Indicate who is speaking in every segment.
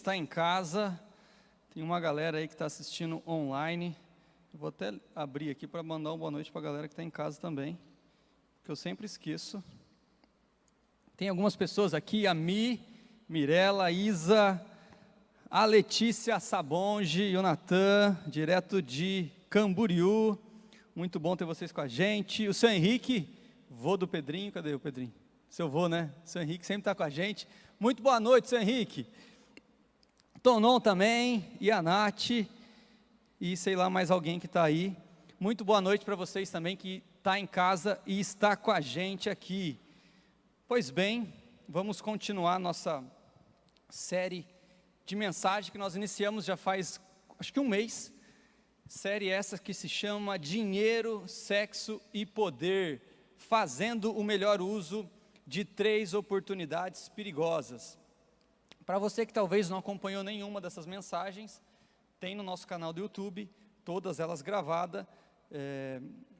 Speaker 1: Está em casa, tem uma galera aí que está assistindo online. Eu vou até abrir aqui para mandar uma boa noite para a galera que está em casa também, que eu sempre esqueço. Tem algumas pessoas aqui, a Mirela, a Isa, a Letícia Sabonge, o Natan, direto de Camboriú. Muito bom ter vocês com a gente. O seu Henrique, vô do Pedrinho, cadê o Pedrinho? Seu vô, né? O seu Henrique sempre está com a gente. Muito boa noite, seu Henrique. Tonon também, e a Nath, e sei lá mais alguém que está aí. Muito boa noite para vocês também que está em casa e está com a gente aqui. Pois bem, vamos continuar nossa série de mensagem que nós iniciamos já faz, acho que um mês. Série essa que se chama Dinheiro, Sexo e Poder, fazendo o melhor uso de 3 oportunidades perigosas. Para você que talvez não acompanhou nenhuma dessas mensagens, tem no nosso canal do YouTube, todas elas gravadas.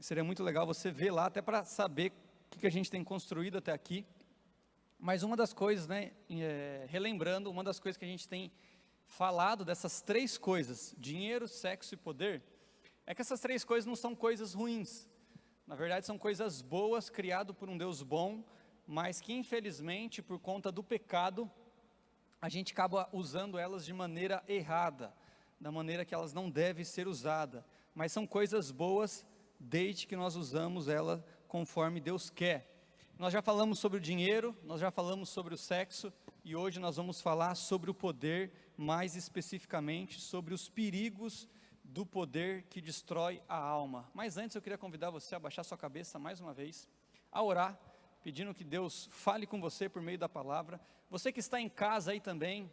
Speaker 1: Seria muito legal você ver lá, até para saber o que a gente tem construído até aqui. Mas uma das coisas, relembrando, uma das coisas que a gente tem falado dessas 3 coisas, dinheiro, sexo e poder, é que essas 3 coisas não são coisas ruins. Na verdade, são coisas boas, criadas por um Deus bom, mas que infelizmente, por conta do pecado, a gente acaba usando elas de maneira errada, da maneira que elas não devem ser usadas, mas são coisas boas, desde que nós usamos ela conforme Deus quer. Nós já falamos sobre o dinheiro, nós já falamos sobre o sexo, e hoje nós vamos falar sobre o poder, mais especificamente sobre os perigos do poder que destrói a alma. Mas antes eu queria convidar você a baixar sua cabeça mais uma vez, a orar, pedindo que Deus fale com você por meio da palavra. Você que está em casa aí também,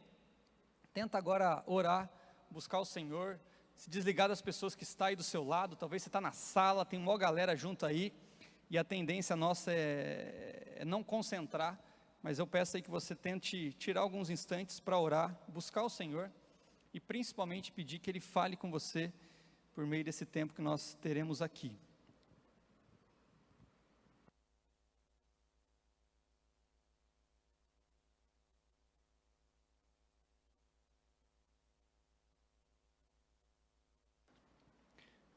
Speaker 1: tenta agora orar, buscar o Senhor, se desligar das pessoas que estão aí do seu lado. Talvez você está na sala, tem uma galera junto aí, e a tendência nossa é não concentrar, mas eu peço aí que você tente tirar alguns instantes para orar, buscar o Senhor, e principalmente pedir que Ele fale com você, por meio desse tempo que nós teremos aqui.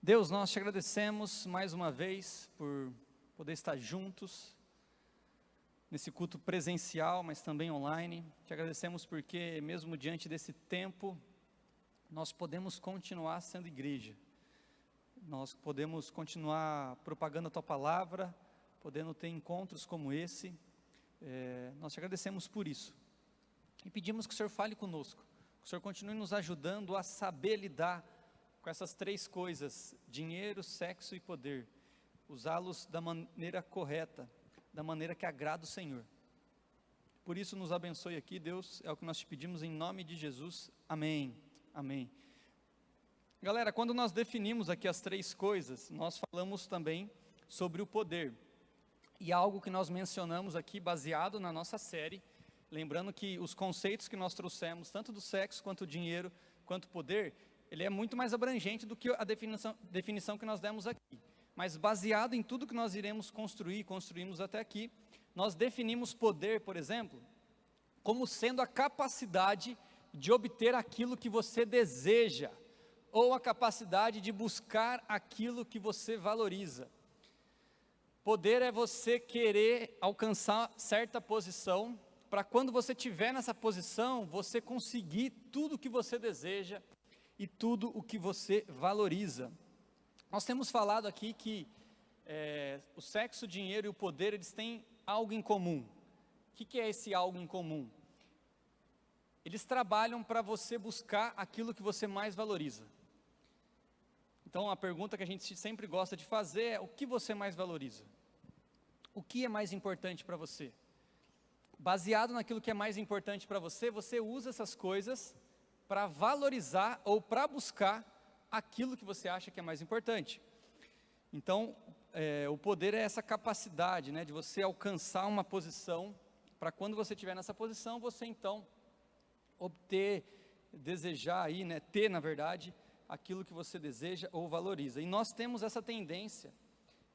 Speaker 1: Deus, nós te agradecemos mais uma vez por poder estar juntos nesse culto presencial, mas também online. Te agradecemos porque mesmo diante desse tempo, nós podemos continuar sendo igreja. Nós podemos continuar propagando a Tua palavra, podendo ter encontros como esse. Nós te agradecemos por isso. E pedimos que o Senhor fale conosco, que o Senhor continue nos ajudando a saber lidar com essas 3 coisas, dinheiro, sexo e poder, usá-los da maneira correta, da maneira que agrada o Senhor. Por isso nos abençoe aqui, Deus, é o que nós te pedimos em nome de Jesus, amém, amém. Galera, quando nós definimos aqui as 3 coisas, nós falamos também sobre o poder, e algo que nós mencionamos aqui, baseado na nossa série, lembrando que os conceitos que nós trouxemos, tanto do sexo, quanto do dinheiro, quanto do poder, ele é muito mais abrangente do que a definição que nós demos aqui. Mas baseado em tudo que nós iremos construímos até aqui, nós definimos poder, por exemplo, como sendo a capacidade de obter aquilo que você deseja, ou a capacidade de buscar aquilo que você valoriza. Poder é você querer alcançar certa posição, para quando você estiver nessa posição, você conseguir tudo o que você deseja, e tudo o que você valoriza. Nós temos falado aqui que o sexo, o dinheiro e o poder, eles têm algo em comum. O que é esse algo em comum? Eles trabalham para você buscar aquilo que você mais valoriza. Então a pergunta que a gente sempre gosta de fazer é: o que você mais valoriza? O que é mais importante para você? Baseado naquilo que é mais importante para você, você usa essas coisas para valorizar ou para buscar aquilo que você acha que é mais importante. Então, o poder é essa capacidade, de você alcançar uma posição, para quando você estiver nessa posição, você então obter, desejar aí, ter na verdade, aquilo que você deseja ou valoriza. E nós temos essa tendência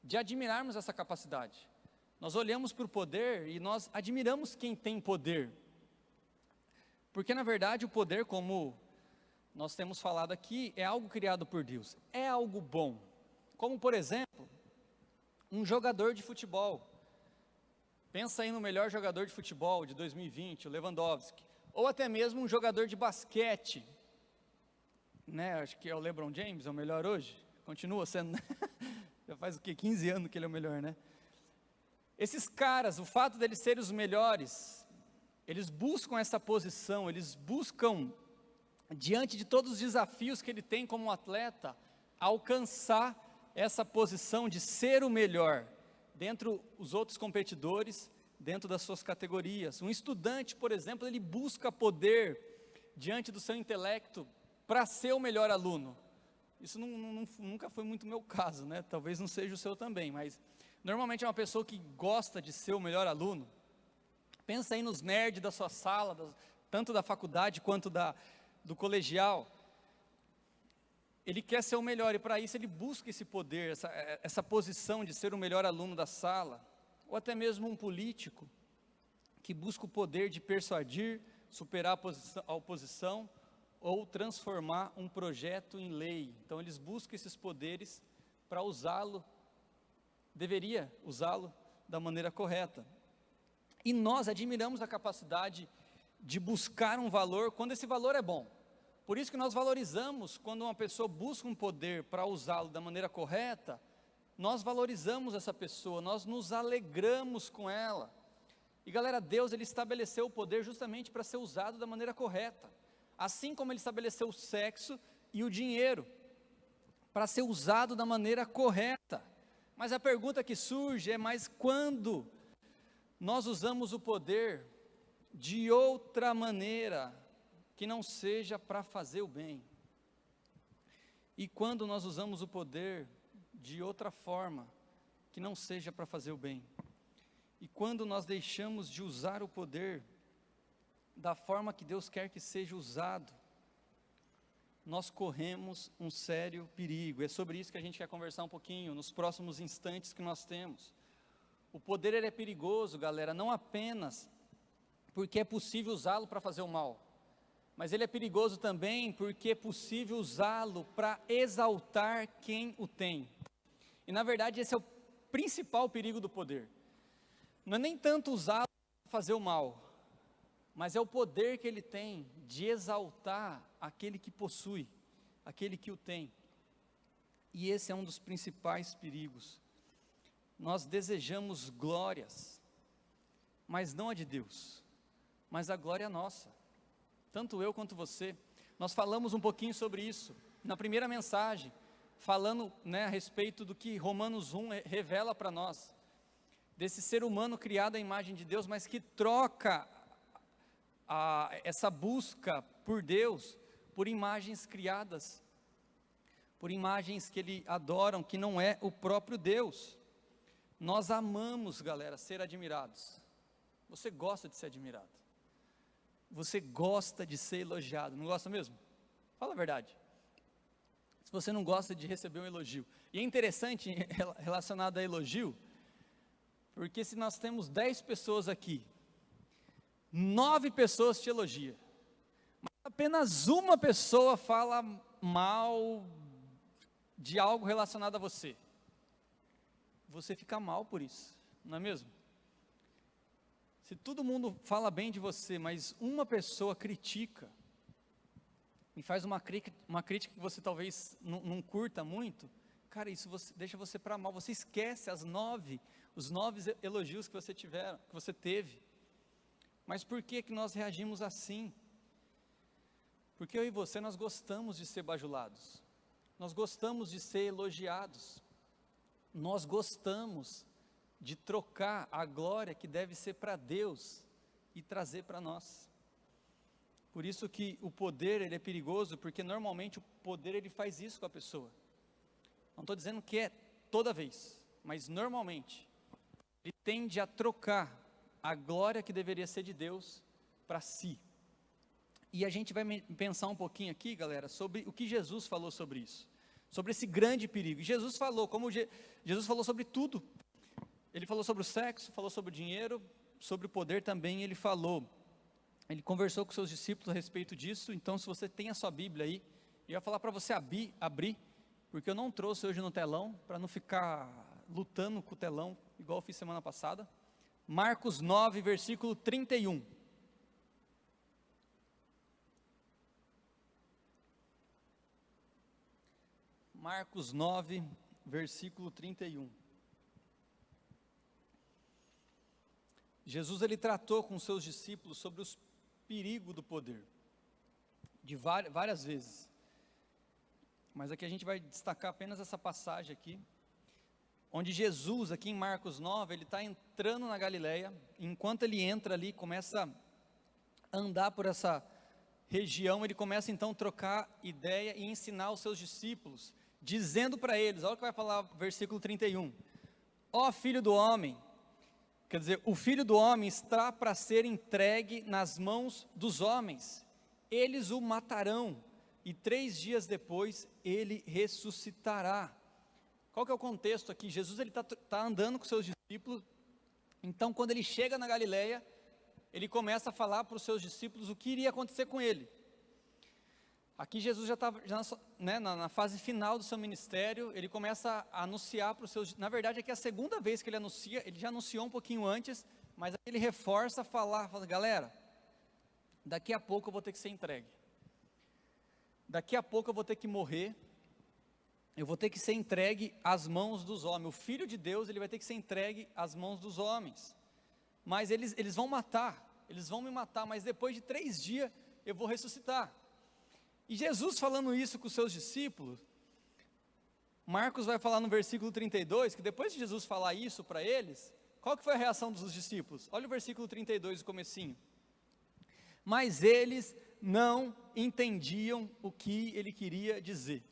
Speaker 1: de admirarmos essa capacidade. Nós olhamos para o poder e nós admiramos quem tem poder. Porque na verdade o poder, como nós temos falado aqui, é algo criado por Deus, é algo bom. Como por exemplo, um jogador de futebol. Pensa aí no melhor jogador de futebol de 2020, o Lewandowski. Ou até mesmo um jogador de basquete, né? Acho que é o LeBron James, é o melhor hoje. Continua sendo, né? Já faz o quê? 15 anos que ele é o melhor, né? Esses caras, o fato deles serem os melhores, eles buscam essa posição, eles buscam, diante de todos os desafios que ele tem como atleta, alcançar essa posição de ser o melhor, dentro dos outros competidores, dentro das suas categorias. Um estudante, por exemplo, ele busca poder, diante do seu intelecto, para ser o melhor aluno. Isso nunca foi muito meu caso, né? Talvez não seja o seu também, mas normalmente é uma pessoa que gosta de ser o melhor aluno. Pensa aí nos nerds da sua sala, tanto da faculdade quanto do colegial. Ele quer ser o melhor e para isso ele busca esse poder, essa posição de ser o melhor aluno da sala. Ou até mesmo um político que busca o poder de persuadir, superar a oposição ou transformar um projeto em lei. Então eles buscam esses poderes para usá-lo, deveria usá-lo da maneira correta. E nós admiramos a capacidade de buscar um valor quando esse valor é bom. Por isso que nós valorizamos quando uma pessoa busca um poder para usá-lo da maneira correta, nós valorizamos essa pessoa, nós nos alegramos com ela. E galera, Deus ele estabeleceu o poder justamente para ser usado da maneira correta. Assim como ele estabeleceu o sexo e o dinheiro, para ser usado da maneira correta. Mas a pergunta que surge é, mas quando nós usamos o poder de outra maneira, que não seja para fazer o bem? E quando nós usamos o poder de outra forma, que não seja para fazer o bem? E quando nós deixamos de usar o poder da forma que Deus quer que seja usado, nós corremos um sério perigo. É sobre isso que a gente quer conversar um pouquinho, nos próximos instantes que nós temos. O poder ele é perigoso, galera, não apenas porque é possível usá-lo para fazer o mal, mas ele é perigoso também porque é possível usá-lo para exaltar quem o tem. E na verdade esse é o principal perigo do poder. Não é nem tanto usá-lo para fazer o mal, mas é o poder que ele tem de exaltar aquele que possui, aquele que o tem. E esse é um dos principais perigos. Nós desejamos glórias, mas não a de Deus, mas a glória nossa. Tanto eu quanto você. Nós falamos um pouquinho sobre isso na primeira mensagem, falando, a respeito do que Romanos 1 revela para nós, desse ser humano criado à imagem de Deus, mas que troca essa busca por Deus, por imagens criadas, por imagens que ele adoram, que não é o próprio Deus. Nós amamos, galera, ser admirados. Você gosta de ser admirado? Você gosta de ser elogiado, não gosta mesmo? Fala a verdade. Se você não gosta de receber um elogio. E é interessante relacionado a elogio, porque se nós temos 10 pessoas aqui, 9 pessoas te elogiam, mas apenas uma pessoa fala mal de algo relacionado a você. Você fica mal por isso, não é mesmo? Se todo mundo fala bem de você, mas uma pessoa critica, e faz uma crítica que você talvez não curta muito, cara, isso deixa você para mal, você esquece os 9 elogios que você teve. Mas por que nós reagimos assim? Porque eu e você, nós gostamos de ser bajulados, nós gostamos de ser elogiados, nós gostamos de trocar a glória que deve ser para Deus e trazer para nós. Por isso que o poder ele é perigoso, porque normalmente o poder ele faz isso com a pessoa. Não estou dizendo que é toda vez, mas normalmente ele tende a trocar a glória que deveria ser de Deus para si. E a gente vai pensar um pouquinho aqui, galera, sobre o que Jesus falou sobre isso, sobre esse grande perigo. Jesus falou, Jesus falou sobre tudo. Ele falou sobre o sexo, falou sobre o dinheiro, sobre o poder também ele falou. ele conversou com seus discípulos a respeito disso. Então, se você tem a sua Bíblia aí, eu ia falar para você abrir, porque eu não trouxe hoje no telão, para não ficar lutando com o telão, igual eu fiz semana passada. Marcos 9, versículo 31. Marcos 9, versículo 31. Jesus, ele tratou com seus discípulos sobre os perigos do poder, de várias vezes, mas aqui a gente vai destacar apenas essa passagem aqui, onde Jesus, aqui em Marcos 9, ele está entrando na Galileia. Enquanto ele entra ali, começa a andar por essa região, ele começa então a trocar ideia e ensinar os seus discípulos, dizendo para eles, olha o que vai falar versículo 31, ó filho do homem, quer dizer, o Filho do Homem está para ser entregue nas mãos dos homens, eles o matarão, e 3 dias depois ele ressuscitará. Qual que é o contexto aqui? Jesus ele está andando com seus discípulos, então quando ele chega na Galileia, ele começa a falar para os seus discípulos o que iria acontecer com ele. Aqui Jesus já estava na fase final do seu ministério, ele começa a anunciar para os seus, na verdade aqui é a segunda vez que ele anuncia, ele já anunciou um pouquinho antes, mas aqui ele reforça fala, galera, daqui a pouco eu vou ter que ser entregue, daqui a pouco eu vou ter que morrer, eu vou ter que ser entregue às mãos dos homens, o Filho de Deus ele vai ter que ser entregue às mãos dos homens, mas eles vão me matar, mas depois de 3 dias eu vou ressuscitar. E Jesus falando isso com os seus discípulos, Marcos vai falar no versículo 32, que depois de Jesus falar isso para eles, qual que foi a reação dos discípulos? Olha o versículo 32, o comecinho. Mas eles não entendiam o que ele queria dizer.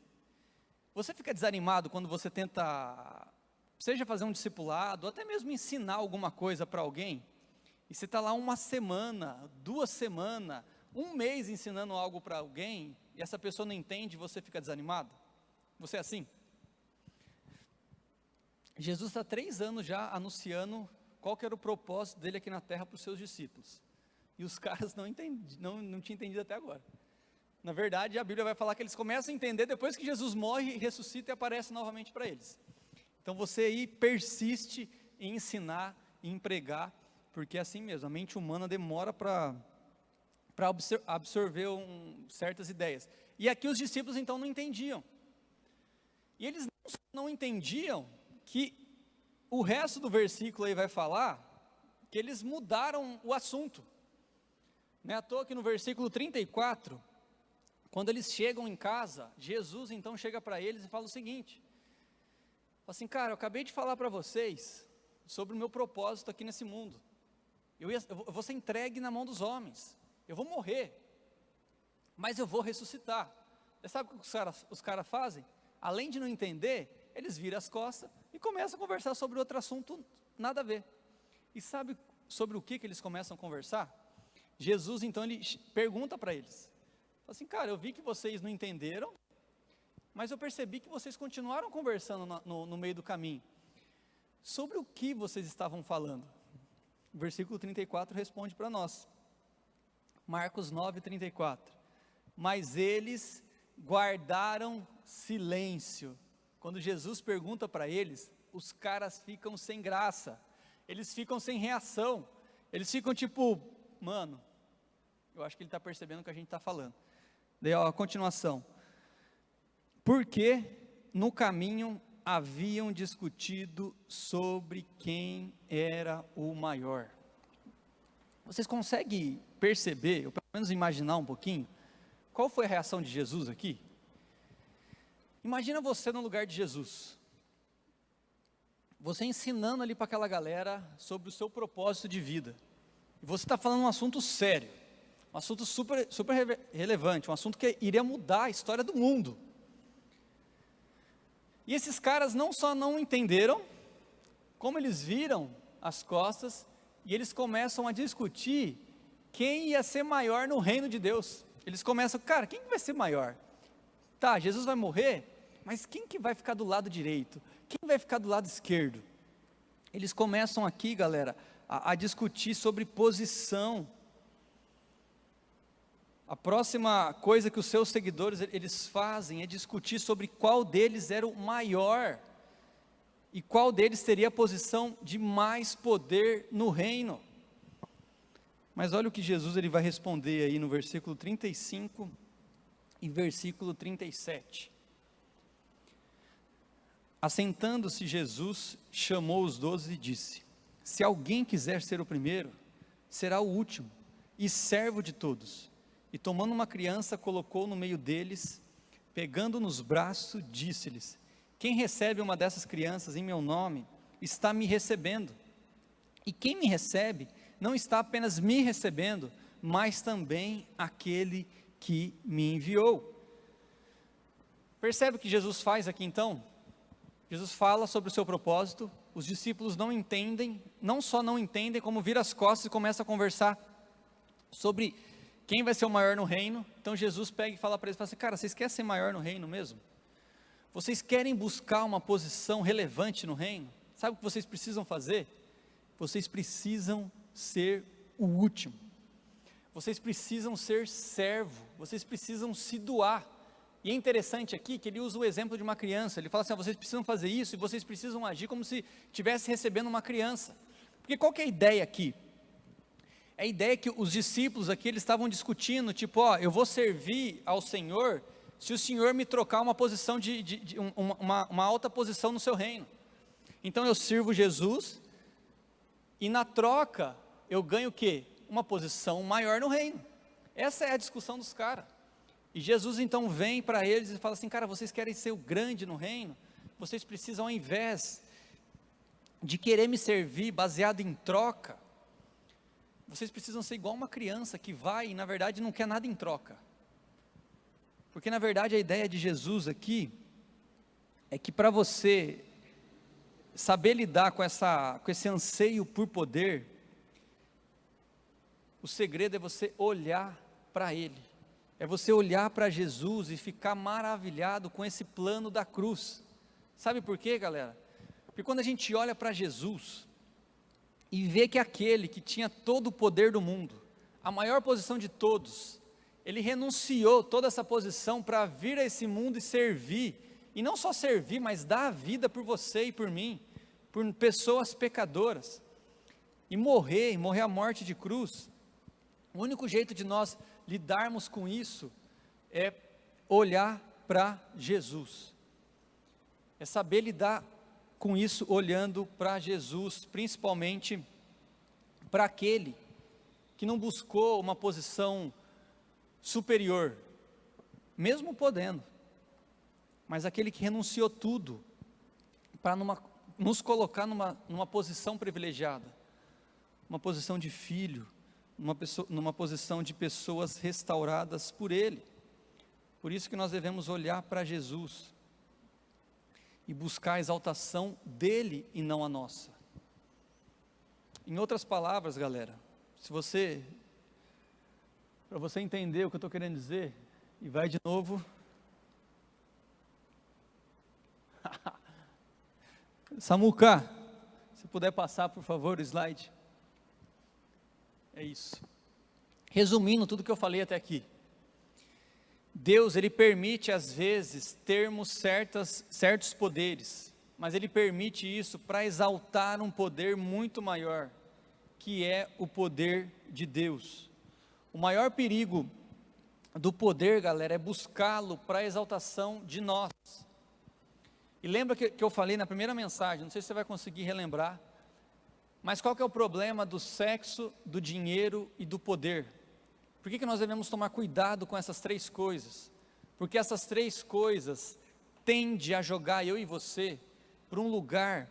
Speaker 1: Você fica desanimado quando você tenta, seja fazer um discipulado, ou até mesmo ensinar alguma coisa para alguém, e você está lá 1 semana, 2 semanas, 1 mês ensinando algo para alguém, e essa pessoa não entende, você fica desanimado? Você é assim? Jesus está 3 anos já anunciando qual que era o propósito dele aqui na terra para os seus discípulos, e os caras não tinham entendido até agora. Na verdade a Bíblia vai falar que eles começam a entender depois que Jesus morre, ressuscita e aparece novamente para eles. Então você aí persiste em ensinar, em pregar, porque é assim mesmo, a mente humana demora para absorver certas ideias, e aqui os discípulos então não entendiam, e eles não entendiam, que o resto do versículo aí vai falar, que eles mudaram o assunto, não é à toa que no versículo 34, quando eles chegam em casa, Jesus então chega para eles e fala o seguinte, fala assim, cara, eu acabei de falar para vocês, sobre o meu propósito aqui nesse mundo, eu vou ser entregue na mão dos homens, eu vou morrer, mas eu vou ressuscitar. Você sabe o que os caras fazem? Além de não entender, eles viram as costas e começam a conversar sobre outro assunto, nada a ver. E sabe sobre o que eles começam a conversar? Jesus então ele pergunta para eles, fala assim, cara, eu vi que vocês não entenderam, mas eu percebi que vocês continuaram conversando no meio do caminho. Sobre o que vocês estavam falando? O versículo 34 responde para nós. Marcos 9, 34, mas eles guardaram silêncio. Quando Jesus pergunta para eles, os caras ficam sem graça, eles ficam sem reação, eles ficam tipo, mano, eu acho que ele está percebendo o que a gente está falando. Daí ó, a continuação, porque no caminho haviam discutido sobre quem era o maior. Vocês conseguem perceber, ou pelo menos imaginar um pouquinho, qual foi a reação de Jesus aqui? Imagina você no lugar de Jesus, você ensinando ali para aquela galera sobre o seu propósito de vida, e você está falando um assunto sério, um assunto super relevante, um assunto que iria mudar a história do mundo, e esses caras não só não entenderam, como eles viram as costas, e eles começam a discutir quem ia ser maior no reino de Deus. Eles começam, cara, quem vai ser maior? Tá, Jesus vai morrer, mas quem que vai ficar do lado direito? Quem vai ficar do lado esquerdo? Eles começam aqui, galera, a discutir sobre posição. A próxima coisa que os seus seguidores eles fazem é discutir sobre qual deles era o maior e qual deles teria a posição de mais poder no reino. Mas olha o que Jesus ele vai responder aí no versículo 35 e versículo 37. Assentando-se Jesus, chamou os 12 e disse: se alguém quiser ser o primeiro, será o último e servo de todos. E tomando uma criança, colocou no meio deles, pegando nos braços, disse-lhes: quem recebe uma dessas crianças em meu nome, está me recebendo. E quem me recebe, não está apenas me recebendo, mas também aquele que me enviou. Percebe o que Jesus faz aqui então? Jesus fala sobre o seu propósito, os discípulos não entendem, não só não entendem, como vira as costas e começa a conversar sobre quem vai ser o maior no reino. Então Jesus pega e fala para eles, fala assim, cara, vocês querem ser maior no reino mesmo? Vocês querem buscar uma posição relevante no reino? Sabe o que vocês precisam fazer? Vocês precisam ser o último, vocês precisam ser servo, vocês precisam se doar. E é interessante aqui que ele usa o exemplo de uma criança, ele fala assim, vocês precisam fazer isso e vocês precisam agir como se estivesse recebendo uma criança. Porque qual que é a ideia aqui? A ideia é que os discípulos aqui, eles estavam discutindo, tipo, eu vou servir ao Senhor, se o Senhor me trocar uma posição uma alta posição no seu reino. Então eu sirvo Jesus, e na troca, eu ganho o quê? Uma posição maior no reino. Essa é a discussão dos caras. E Jesus então vem para eles e fala assim, cara, vocês querem ser o grande no reino? Vocês precisam, ao invés de querer me servir baseado em troca, vocês precisam ser igual uma criança que vai e na verdade não quer nada em troca. Porque na verdade a ideia de Jesus aqui, é que para você saber lidar com esse anseio por poder, o segredo é você olhar para Ele, é você olhar para Jesus e ficar maravilhado com esse plano da cruz. Sabe por quê, galera? Porque quando a gente olha para Jesus e vê que aquele que tinha todo o poder do mundo, a maior posição de todos, ele renunciou toda essa posição para vir a esse mundo e servir, e não só servir, mas dar a vida por você e por mim, por pessoas pecadoras, e morrer a morte de cruz. O único jeito de nós lidarmos com isso é olhar para Jesus, é saber lidar com isso olhando para Jesus, principalmente para aquele que não buscou uma posição superior, mesmo podendo, mas aquele que renunciou tudo para nos colocar numa posição privilegiada, uma posição de filho, numa posição de pessoas restauradas por Ele. Por isso que nós devemos olhar para Jesus e buscar a exaltação dEle e não a nossa. Em outras palavras, galera, para você entender o que eu estou querendo dizer, e vai de novo, Samuca, se puder passar por favor o slide, é isso. Resumindo tudo que eu falei até aqui, Deus ele permite às vezes termos certos poderes, mas Ele permite isso para exaltar um poder muito maior, que é o poder de Deus. O maior perigo do poder, galera, é buscá-lo para a exaltação de nós. E lembra que eu falei na primeira mensagem, não sei se você vai conseguir relembrar, mas qual que é o problema do sexo, do dinheiro e do poder? Por que nós devemos tomar cuidado com essas três coisas? Porque essas três coisas tendem a jogar eu e você para um lugar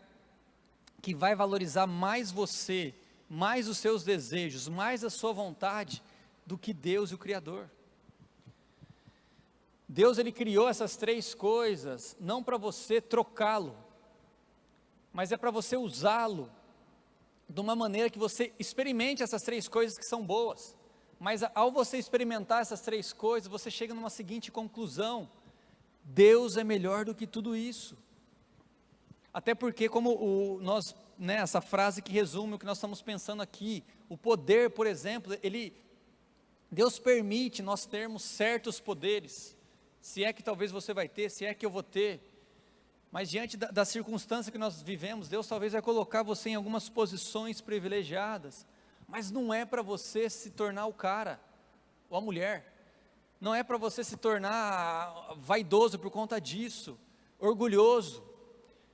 Speaker 1: que vai valorizar mais você, mais os seus desejos, mais a sua vontade, do que Deus e o Criador. Deus ele criou essas três coisas, não para você trocá-lo, mas é para você usá-lo, de uma maneira que você experimente essas três coisas que são boas, mas ao você experimentar essas três coisas, você chega numa seguinte conclusão: Deus é melhor do que tudo isso. Até porque essa frase que resume o que nós estamos pensando aqui, o poder, por exemplo, ele
Speaker 2: Deus permite nós termos certos poderes, se é que talvez você vai ter, se é que eu vou ter, mas diante da circunstância que nós vivemos, Deus talvez vai colocar você em algumas posições privilegiadas, mas não é para você se tornar o cara, ou a mulher, não é para você se tornar vaidoso por conta disso, orgulhoso,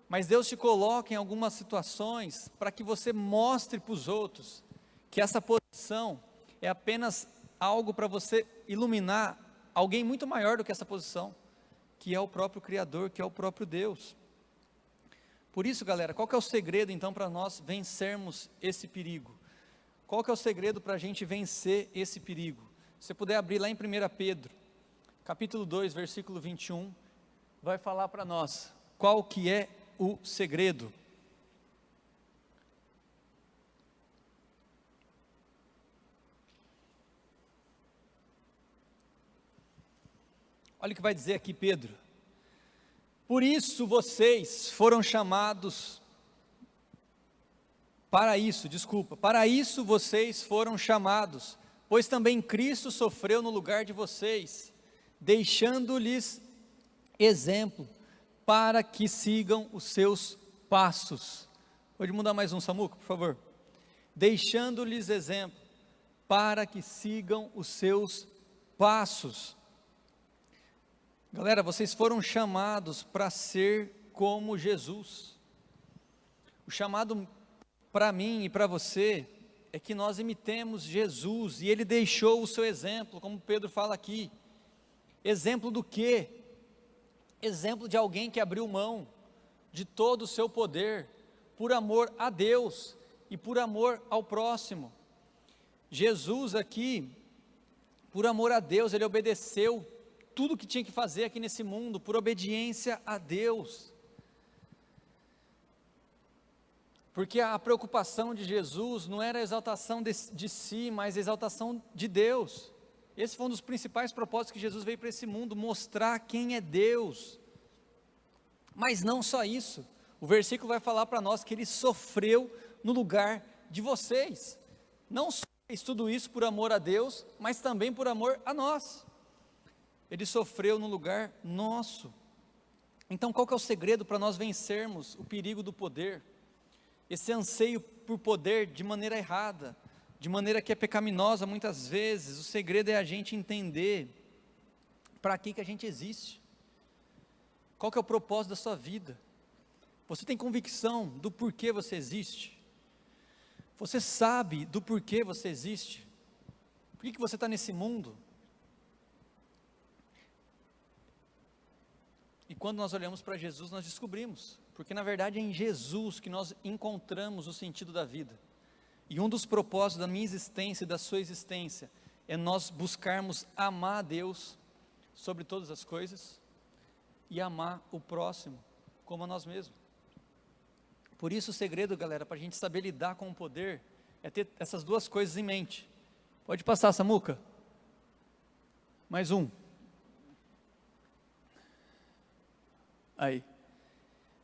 Speaker 2: mas Deus te coloca em algumas situações, para que você mostre para os outros, que essa posição é apenas algo para você iluminar alguém muito maior do que essa posição, que é o próprio Criador, que é o próprio Deus. Por isso, galera, qual que é o segredo então para nós vencermos esse perigo? Qual que é o segredo para a gente vencer esse perigo? Se você puder abrir lá em 1 Pedro, capítulo 2, versículo 21, vai falar para nós, qual que é o segredo? Olha o que vai dizer aqui Pedro: por isso vocês foram chamados, para isso vocês foram chamados, pois também Cristo sofreu no lugar de vocês, deixando-lhes exemplo, para que sigam os seus passos. Pode mudar mais um, Samuca, por favor? Deixando-lhes exemplo, para que sigam os seus passos. Galera, vocês foram chamados para ser como Jesus. O chamado para mim e para você é que nós imitemos Jesus, e Ele deixou o seu exemplo, como Pedro fala aqui. Exemplo do quê? Exemplo de alguém que abriu mão de todo o seu poder, por amor a Deus e por amor ao próximo. Jesus aqui, por amor a Deus, Ele obedeceu tudo que tinha que fazer aqui nesse mundo, por obediência a Deus, porque a preocupação de Jesus não era a exaltação de si, mas a exaltação de Deus. Esse foi um dos principais propósitos que Jesus veio para esse mundo, mostrar quem é Deus. Mas não só isso, o versículo vai falar para nós que Ele sofreu no lugar de vocês, não só fez tudo isso por amor a Deus, mas também por amor a nós. Ele sofreu no lugar nosso. Então qual que é o segredo para nós vencermos o perigo do poder? Esse anseio por poder de maneira errada, de maneira que é pecaminosa muitas vezes. O segredo é a gente entender para que a gente existe. Qual que é o propósito da sua vida? Você tem convicção do porquê você existe? Você sabe do porquê você existe? Por que você está nesse mundo? E quando nós olhamos para Jesus, nós descobrimos, porque na verdade é em Jesus que nós encontramos o sentido da vida. E um dos propósitos da minha existência e da sua existência é nós buscarmos amar a Deus sobre todas as coisas e amar o próximo como a nós mesmos. Por isso o segredo, galera, para a gente saber lidar com o poder, é ter essas duas coisas em mente. Pode passar, Samuca. Mais um. Aí,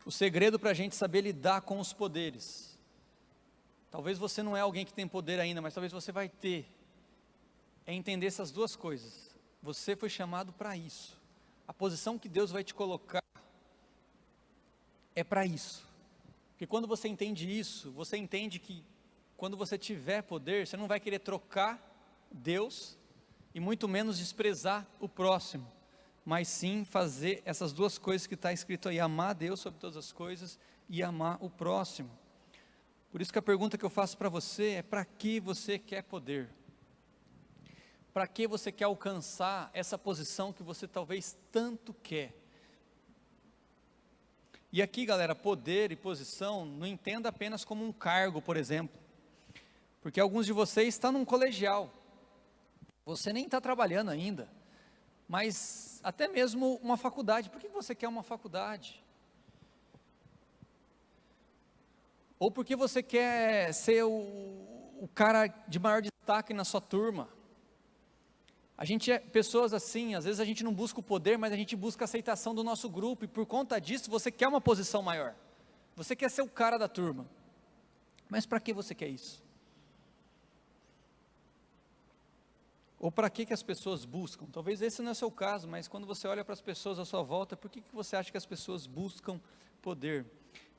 Speaker 2: o segredo para a gente saber lidar com os poderes, talvez você não é alguém que tem poder ainda, mas talvez você vai ter, é entender essas duas coisas. Você foi chamado para isso, a posição que Deus vai te colocar é para isso, porque quando você entende isso, você entende que quando você tiver poder, você não vai querer trocar Deus, e muito menos desprezar o próximo, mas sim fazer essas duas coisas que está escrito aí, amar a Deus sobre todas as coisas e amar o próximo. Por isso que a pergunta que eu faço para você é: para que você quer poder? Para que você quer alcançar essa posição que você talvez tanto quer? E aqui, galera, poder e posição, não entenda apenas como um cargo, por exemplo, porque alguns de vocês estão num colegial, você nem está trabalhando ainda, mas até mesmo uma faculdade. Por que você quer uma faculdade? Ou porque você quer ser o cara de maior destaque na sua turma? A gente é pessoas assim, às vezes a gente não busca o poder, mas a gente busca a aceitação do nosso grupo, e por conta disso você quer uma posição maior, você quer ser o cara da turma. Mas para que você quer isso? Ou para que as pessoas buscam? Talvez esse não é o seu caso, mas quando você olha para as pessoas à sua volta, por que você acha que as pessoas buscam poder?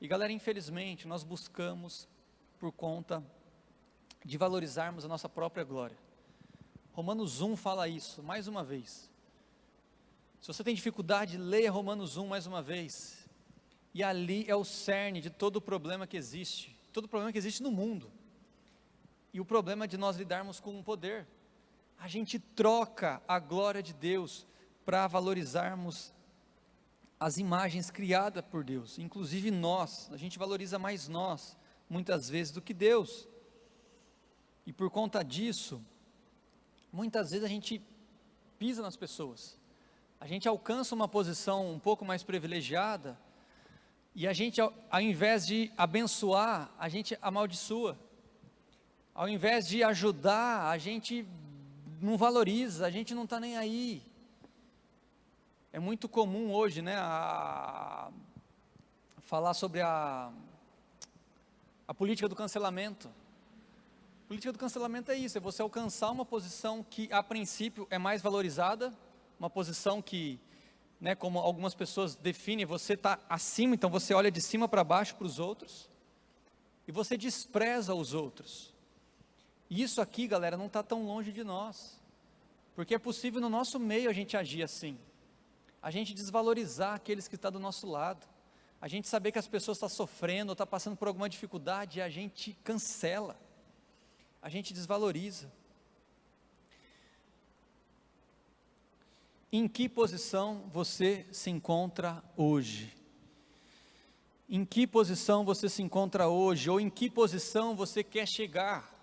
Speaker 2: E galera, infelizmente, nós buscamos por conta de valorizarmos a nossa própria glória. Romanos 1 fala isso, mais uma vez. Se você tem dificuldade, leia Romanos 1 mais uma vez. E ali é o cerne de todo o problema que existe, todo o problema que existe no mundo. E o problema de nós lidarmos com o poder. A gente troca a glória de Deus para valorizarmos as imagens criadas por Deus, inclusive nós. A gente valoriza mais nós, muitas vezes, do que Deus. E por conta disso, muitas vezes a gente pisa nas pessoas. A gente alcança uma posição um pouco mais privilegiada, e a gente, ao invés de abençoar, a gente amaldiçoa. Ao invés de ajudar, a gente não valoriza, a gente não está nem aí. É muito comum hoje, né, falar sobre a política do cancelamento. A política do cancelamento é isso, é você alcançar uma posição que a princípio é mais valorizada, uma posição que, né, como algumas pessoas definem, você está acima, então você olha de cima para baixo para os outros, e você despreza os outros. E isso aqui, galera, não está tão longe de nós, porque é possível no nosso meio a gente agir assim, a gente desvalorizar aqueles que estão do nosso lado, a gente saber que as pessoas estão sofrendo, ou estão passando por alguma dificuldade, e a gente cancela, a gente desvaloriza. Em que posição você se encontra hoje? Em que posição você se encontra hoje? Ou em que posição você quer chegar?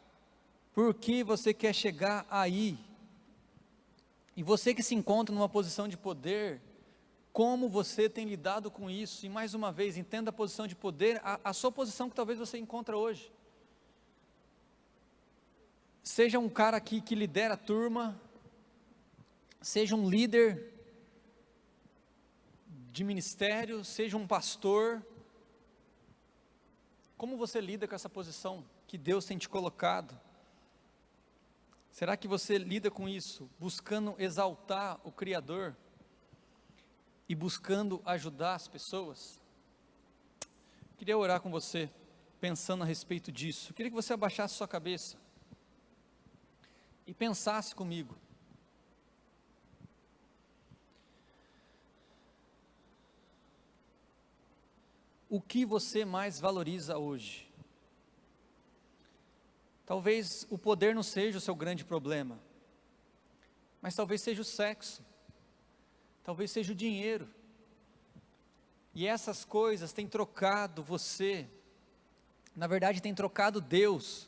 Speaker 2: Por que você quer chegar aí? E você que se encontra numa posição de poder, como você tem lidado com isso? E mais uma vez, entenda a posição de poder, a sua posição que talvez você encontra hoje. Seja um cara que lidera a turma, seja um líder de ministério, seja um pastor. Como você lida com essa posição que Deus tem te colocado? Será que você lida com isso, buscando exaltar o Criador e buscando ajudar as pessoas? Queria orar com você, pensando a respeito disso. Queria que você abaixasse sua cabeça e pensasse comigo. O que você mais valoriza hoje? Talvez o poder não seja o seu grande problema, mas talvez seja o sexo, talvez seja o dinheiro, e essas coisas têm trocado você, na verdade tem trocado Deus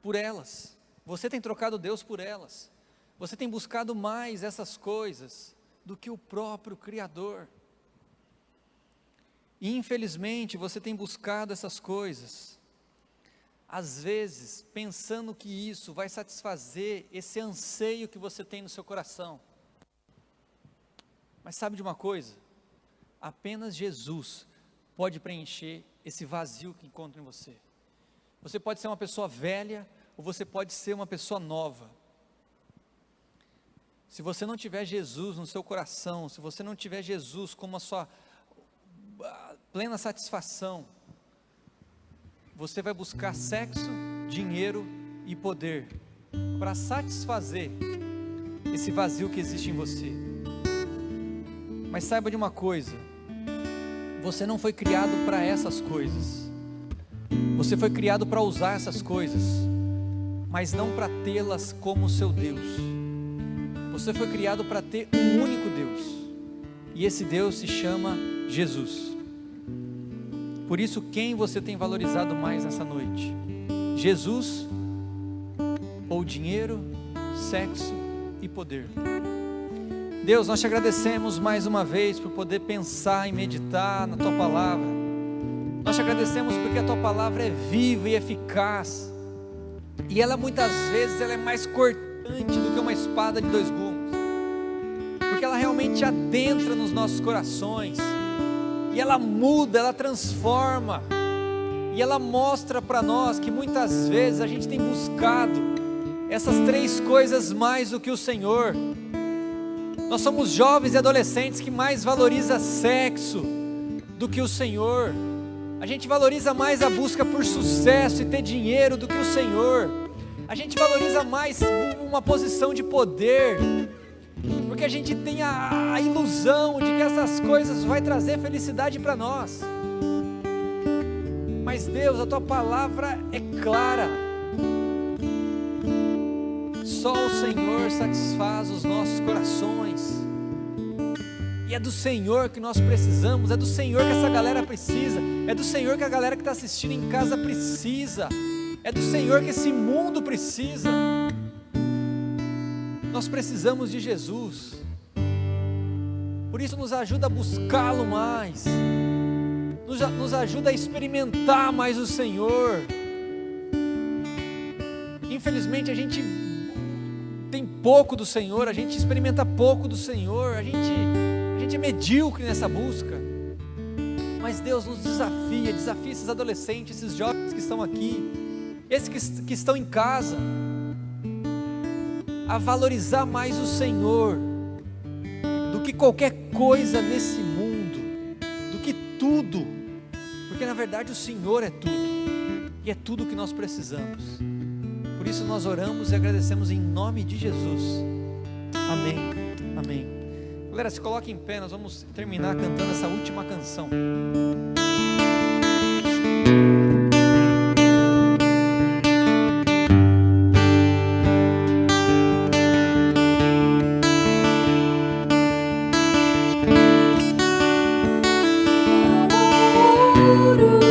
Speaker 2: por elas, você tem trocado Deus por elas, você tem buscado mais essas coisas do que o próprio Criador, e infelizmente você tem buscado essas coisas, às vezes, pensando que isso vai satisfazer esse anseio que você tem no seu coração. Mas sabe de uma coisa? Apenas Jesus pode preencher esse vazio que encontra em você. Você pode ser uma pessoa velha, ou você pode ser uma pessoa nova. Se você não tiver Jesus no seu coração, se você não tiver Jesus como a sua plena satisfação, você vai buscar sexo, dinheiro e poder para satisfazer esse vazio que existe em você. Mas saiba de uma coisa, você não foi criado para essas coisas, você foi criado para usar essas coisas, mas não para tê-las como seu Deus. Você foi criado para ter um único Deus, e esse Deus se chama Jesus. Por isso, quem você tem valorizado mais nessa noite? Jesus ou dinheiro, sexo e poder? Deus, nós te agradecemos mais uma vez por poder pensar e meditar na Tua Palavra. Nós te agradecemos porque a Tua Palavra é viva e eficaz, e ela muitas vezes ela é mais cortante do que uma espada de dois gumes, porque ela realmente adentra nos nossos corações, e ela muda, ela transforma, e ela mostra para nós que muitas vezes a gente tem buscado essas 3 coisas mais do que o Senhor. Nós somos jovens e adolescentes que mais valoriza sexo do que o Senhor. A gente valoriza mais a busca por sucesso e ter dinheiro do que o Senhor. A gente valoriza mais uma posição de poder, porque a gente tem a ilusão de que essas coisas vai trazer felicidade para nós. Mas Deus, a Tua palavra é clara. Só o Senhor satisfaz os nossos corações. E é do Senhor que nós precisamos, é do Senhor que essa galera precisa, é do Senhor que a galera que está assistindo em casa precisa, é do Senhor que esse mundo precisa. Nós precisamos de Jesus. Por isso nos ajuda a buscá-lo mais, nos ajuda a experimentar mais o Senhor. Infelizmente a gente tem pouco do Senhor, a gente experimenta pouco do Senhor, a gente é medíocre nessa busca. Mas Deus nos desafia esses adolescentes, esses jovens que estão aqui, esses que estão em casa, a valorizar mais o Senhor do que qualquer coisa nesse mundo, do que tudo, porque na verdade o Senhor é tudo, e é tudo o que nós precisamos. Por isso nós oramos e agradecemos em nome de Jesus. Amém, amém. Galera, se coloque em pé, nós vamos terminar cantando essa última canção.
Speaker 3: Puro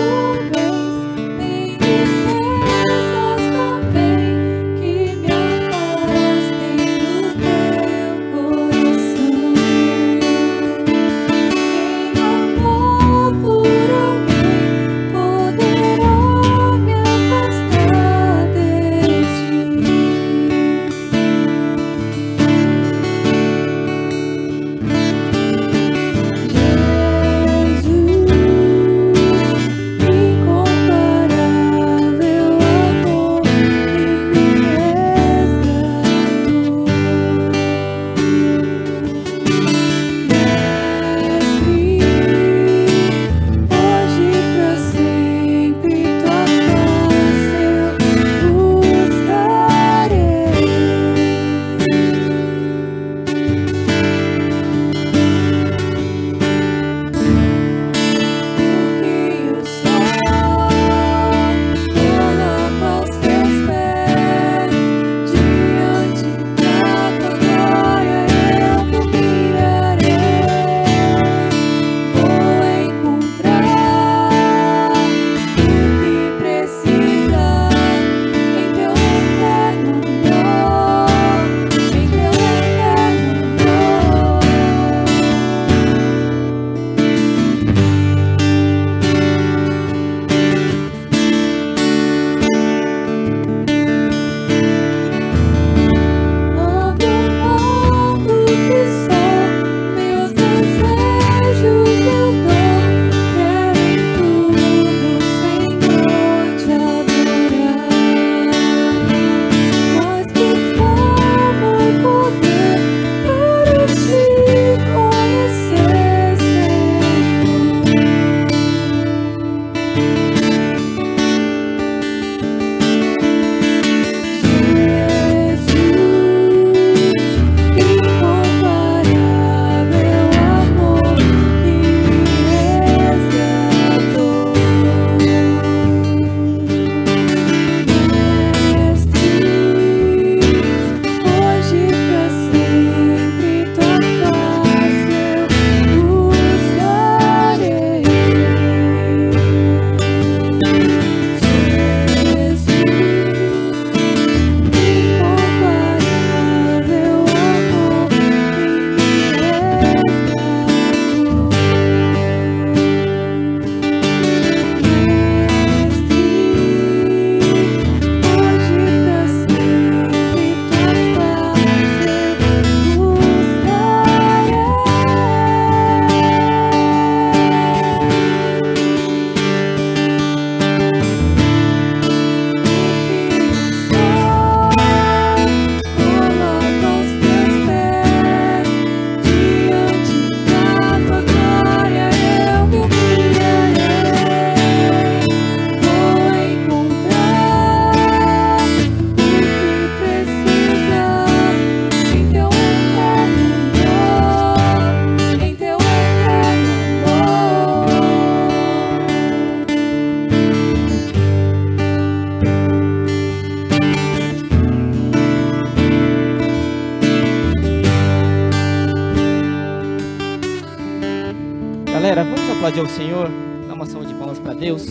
Speaker 3: Galera, vamos aplaudir ao Senhor, dar uma salva de palmas para Deus.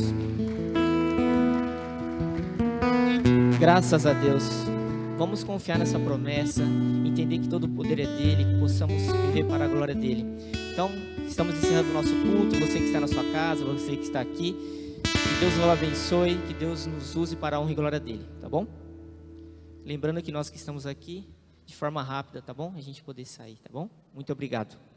Speaker 3: Graças a Deus. Vamos confiar nessa promessa, entender que todo o poder é dele, que possamos viver para a glória dele. Então, estamos encerrando o nosso culto. Você que está na sua casa, você que está aqui, que Deus nos abençoe, que Deus nos use para a honra e glória dele, tá bom? Lembrando que nós que estamos aqui, de forma rápida, tá bom? A gente poder sair, tá bom? Muito obrigado.